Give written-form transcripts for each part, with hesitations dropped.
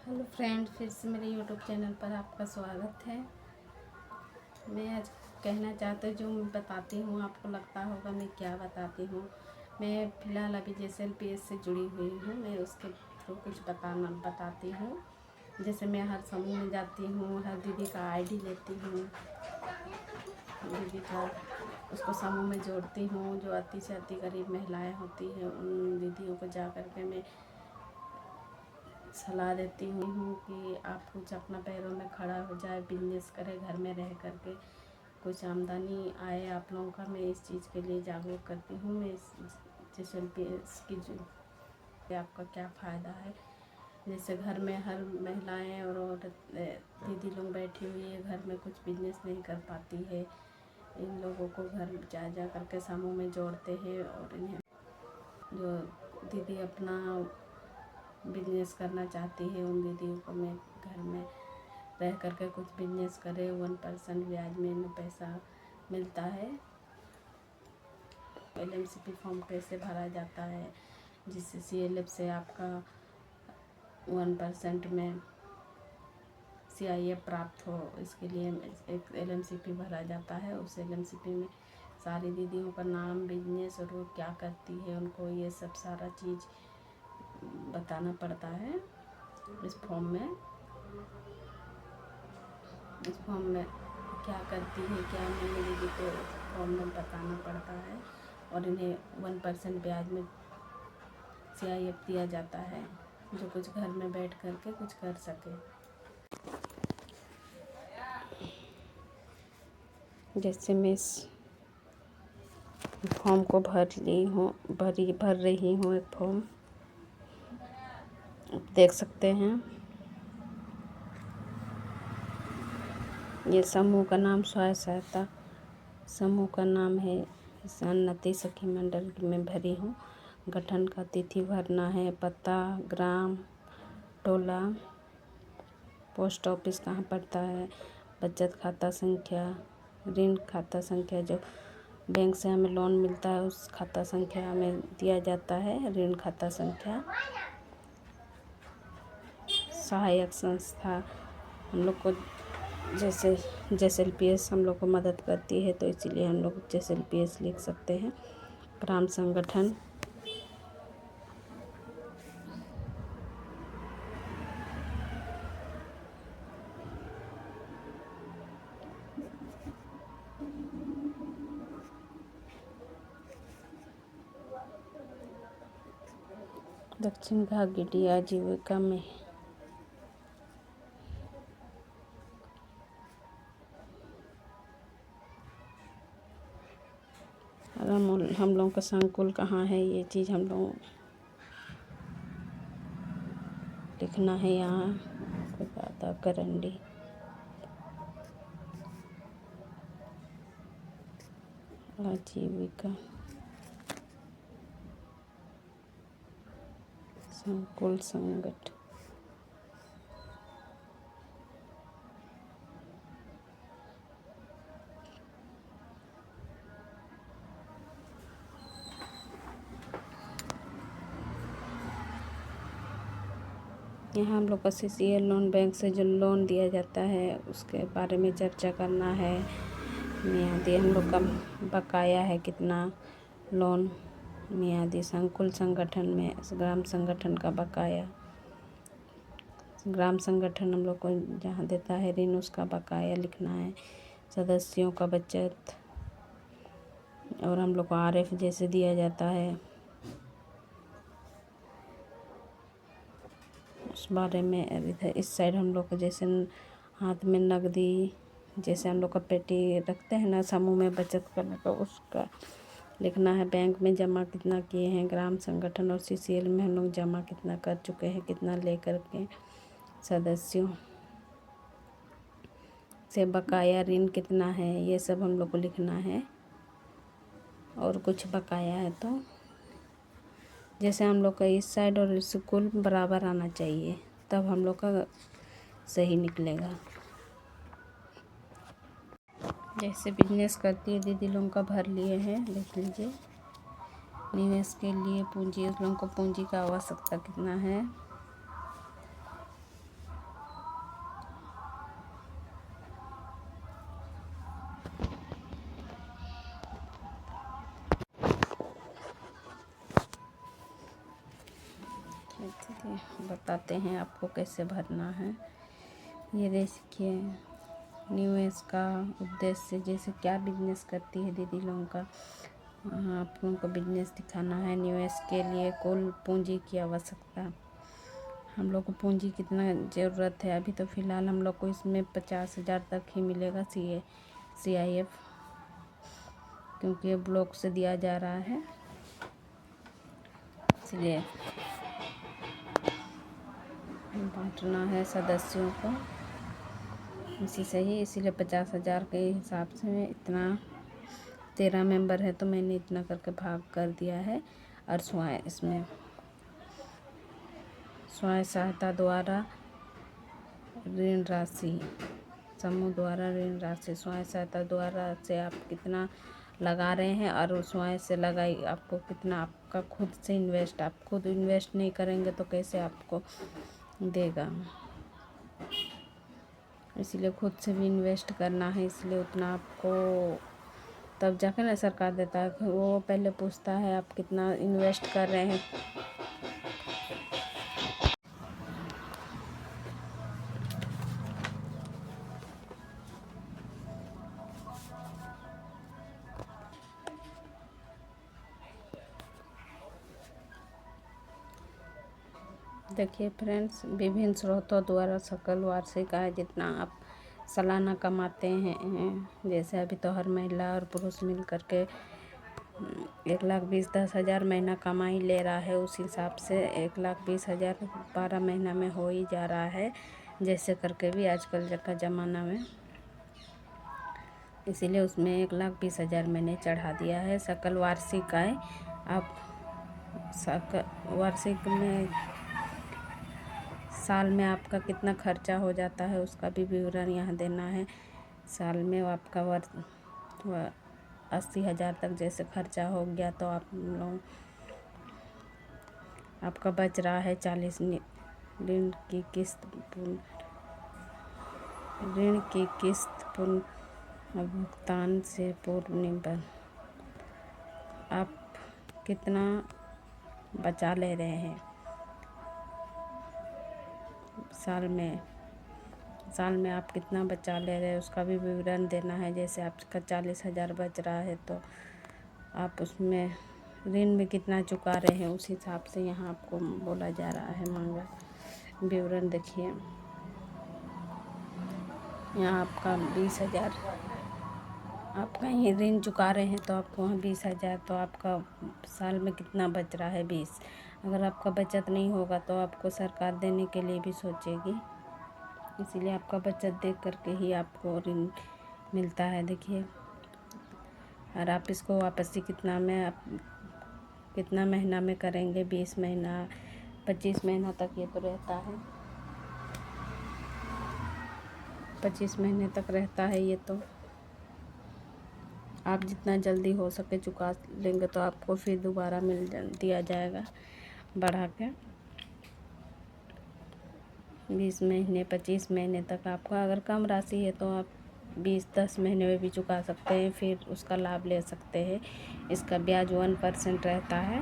Hello friend, फिर से मेरे यूट्यूब चैनल पर आपका स्वागत है। मैं आज कहना चाहती हूँ, जो मैं बताती हूँ आपको लगता होगा मैं क्या बताती हूँ। मैं फ़िलहाल अभी JSLPS से जुड़ी हुई हूँ। मैं उसके थ्रू कुछ बताती हूँ। जैसे मैं हर समूह में जाती हूँ, हर दीदी का ID लेती हूँ, दीदी का उसको समूह में जोड़ती हूँ। जो अति से अति गरीब महिलाएँ होती हैं उन दीदियों को जा कर के मैं सलाह देती हूँ कि आप कुछ अपना पैरों में खड़ा हो जाए, बिजनेस करे, घर में रह करके कुछ आमदनी आए आप लोगों का। मैं इस चीज़ के लिए जागरूक करती हूँ। मैं इस JSLPS की जो आपका क्या फ़ायदा है। जैसे घर में हर महिलाएं और दीदी लोग बैठी हुई है, घर में कुछ बिजनेस नहीं कर पाती है। इन लोगों को घर जा करके समूह में जोड़ते हैं और इन्हें जो दीदी अपना बिजनेस करना चाहती है उन दीदियों को मैं घर में रह करके कुछ बिजनेस करे। 1% ब्याज में इन्हें पैसा मिलता है। LMCP फॉर्म कैसे भरा जाता है, जिससे CLF से आपका 1% में CIF प्राप्त हो, इसके लिए एक LMCP भरा जाता है। उस LMCP में सारी दीदियों का नाम, बिजनेस और वो क्या करती है, उनको ये सब सारा चीज़ बताना पड़ता है इस फॉर्म में। इस फॉर्म में क्या करती है क्या नहीं, दीदी को फॉर्म में बताना पड़ता है। और इन्हें 1% ब्याज में CIF दिया जाता है, जो कुछ घर में बैठ करके कुछ कर सके। जैसे मैं इस फॉर्म को भर रही हूँ एक फॉर्म आप देख सकते हैं। ये समूह का नाम स्वयं सहायता समूह का नाम है। इस उन्नति सखी मंडल में भरी हूँ। गठन का तिथि भरना है, पता, ग्राम, टोला, पोस्ट ऑफिस कहाँ पड़ता है, बचत खाता संख्या, ऋण खाता संख्या, जो बैंक से हमें लोन मिलता है उस खाता संख्या हमें दिया जाता है, ऋण खाता संख्या। सहायक संस्था हम लोग को जैसे JSLPS हम लोग को मदद करती है, तो इसीलिए हम लोग JSLPS लिख सकते हैं। ग्राम संगठन, दक्षिण घाघी आजीविका में हम लोगों का संकुल कहाँ है, ये चीज़ हम लोग लिखना है। यहाँ दादा करंडी, आजीविका संकुल संगठन। यहाँ हम लोग का CCL लोन, बैंक से जो लोन दिया जाता है उसके बारे में चर्चा करना है। मियादी हम लोग का बकाया है कितना, लोन मियादी, संकुल संगठन में ग्राम संगठन का बकाया, ग्राम संगठन हम लोग को जहाँ देता है ऋण उसका बकाया लिखना है। सदस्यों का बचत, और हम लोग को RF जैसे दिया जाता है उस बारे में। इधर इस साइड हम लोग को जैसे हाथ में नकदी, जैसे हम लोग का पेटी रखते हैं ना समूह में बचत करने का, उसका लिखना है। बैंक में जमा कितना किए हैं, ग्राम संगठन और CCL में हम लोग जमा कितना कर चुके हैं, कितना ले कर के, सदस्यों से बकाया ऋण कितना है, ये सब हम लोग को लिखना है। और कुछ बकाया है तो जैसे हम लोग का इस साइड और इस कुल बराबर आना चाहिए, तब हम लोग का सही निकलेगा। जैसे बिजनेस करती है दीदी लोगों का भर लिए हैं, देख लीजिए। निवेश के लिए पूंजी, उस लोगों को पूंजी का आवश्यकता कितना है, बताते हैं आपको कैसे भरना है। ये देखिए निवेश का उद्देश्य, जैसे क्या बिजनेस करती है दीदी लोगों का, आप लोगों को बिजनेस दिखाना है। निवेश के लिए कुल पूंजी की आवश्यकता, हम लोग को पूंजी कितना ज़रूरत है। अभी तो फ़िलहाल हम लोग को इसमें 50,000 तक ही मिलेगा CIF, क्योंकि ब्लॉक से दिया जा रहा है, इसलिए बांटना है सदस्यों को इसी से ही, इसीलिए 50,000 के हिसाब से इतना 13 मेंबर है तो मैंने इतना करके भाग कर दिया है। और इसमें स्वयं सहायता द्वारा ऋण राशि, समूह द्वारा ऋण राशि, स्वयं सहायता द्वारा से आप कितना लगा रहे हैं और स्वयं से लगाई आपको कितना, आपका खुद से इन्वेस्ट, आप खुद इन्वेस्ट नहीं करेंगे तो कैसे आपको देगा, इसलिए खुद से भी इन्वेस्ट करना है। इसलिए उतना आपको तब जाकर ना सरकार देता है। वो पहले पूछता है आप कितना इन्वेस्ट कर रहे हैं। देखिए फ्रेंड्स, विभिन्न स्रोतों द्वारा सकल वार्षिक आय जितना आप सालाना कमाते हैं, जैसे अभी तो हर महिला और पुरुष मिल करके 1,20,10,000 महीना कमाई ले रहा है, उस हिसाब से 1,20,000 12 महीना में हो ही जा रहा है, जैसे करके भी आजकल का ज़माना में, इसीलिए उसमें 1,20,000 मैंने चढ़ा दिया है। सकल वार्षिक आय, आप वार्षिक में साल में आपका कितना खर्चा हो जाता है उसका भी विवरण यहाँ देना है। साल में आपका 80,000 तक जैसे खर्चा हो गया तो आप लोग आपका बच रहा है 40 ऋण की किस्त भुगतान से पूर्व निबंध, आप कितना बचा ले रहे हैं साल में आप कितना बचा ले रहे हैं उसका भी विवरण देना है। जैसे आपका 40,000 बच रहा है तो आप उसमें ऋण में कितना चुका रहे हैं उस हिसाब से यहाँ आपको बोला जा रहा है, मांगा विवरण। देखिए यहाँ आपका 20,000 आप कहीं ऋण चुका रहे हैं तो आपको वहाँ 20,000, तो आपका साल में कितना बच रहा है 20। अगर आपका बचत नहीं होगा तो आपको सरकार देने के लिए भी सोचेगी, इसीलिए आपका बचत देख करके ही आपको ऋण मिलता है। देखिए, और आप इसको वापसी कितना महीना में करेंगे, 20 महीना 25 महीना तक ये तो रहता है, 25 महीने तक रहता है ये तो। आप जितना जल्दी हो सके चुका लेंगे तो आपको फिर दोबारा दिया जाएगा बढ़ा के 20 महीने 25 महीने तक। आपका अगर कम राशि है तो आप 10 महीने में भी चुका सकते हैं, फिर उसका लाभ ले सकते हैं। इसका ब्याज 1% रहता है।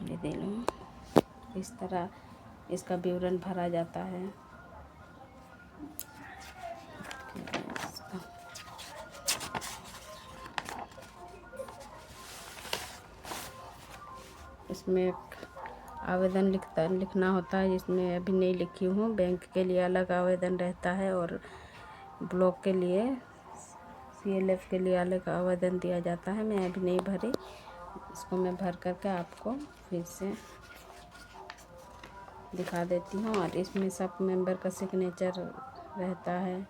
ये दे लो, इस तरह इसका विवरण भरा जाता है। इसमें आवेदन लिखना होता है, जिसमें अभी नहीं लिखी हूँ। बैंक के लिए अलग आवेदन रहता है और ब्लॉक के लिए CLF के लिए अलग आवेदन दिया जाता है। मैं अभी नहीं भरी, इसको मैं भर करके आपको फिर से दिखा देती हूँ। और इसमें सब मेंबर का सिग्नेचर रहता है,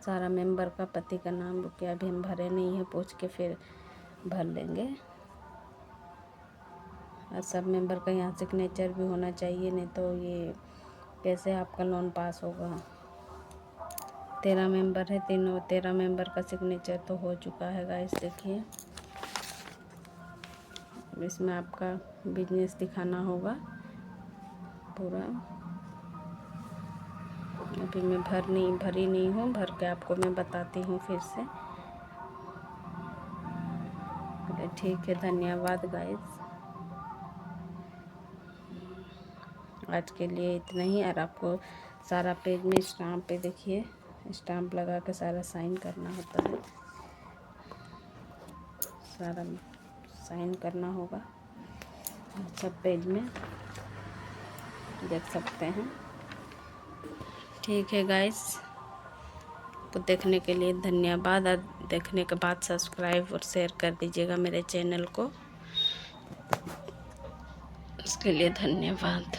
सारा मेंबर का, पति का नाम। रुकिए अभी हम भरे नहीं है, पूछ के फिर भर लेंगे। और सब मेंबर का यहाँ सिग्नेचर भी होना चाहिए, नहीं तो ये कैसे आपका लोन पास होगा। 13 मेंबर है, 13 मेंबर का सिग्नेचर तो हो चुका है गाइस। देखिए इसमें आपका बिजनेस दिखाना होगा पूरा। अभी मैं भरी नहीं हूँ, भर के आपको मैं बताती हूँ फिर से। ठीक है, धन्यवाद गाइस। आज के लिए इतना ही। और आपको सारा पेज में स्टाम्प पे देखिए, स्टाम्प लगा के सारा साइन करना होता है, सारा साइन करना होगा। सब पेज में देख सकते हैं। ठीक है गाइस, तो देखने के लिए धन्यवाद। और देखने के बाद सब्सक्राइब और शेयर कर दीजिएगा मेरे चैनल को, उसके लिए धन्यवाद।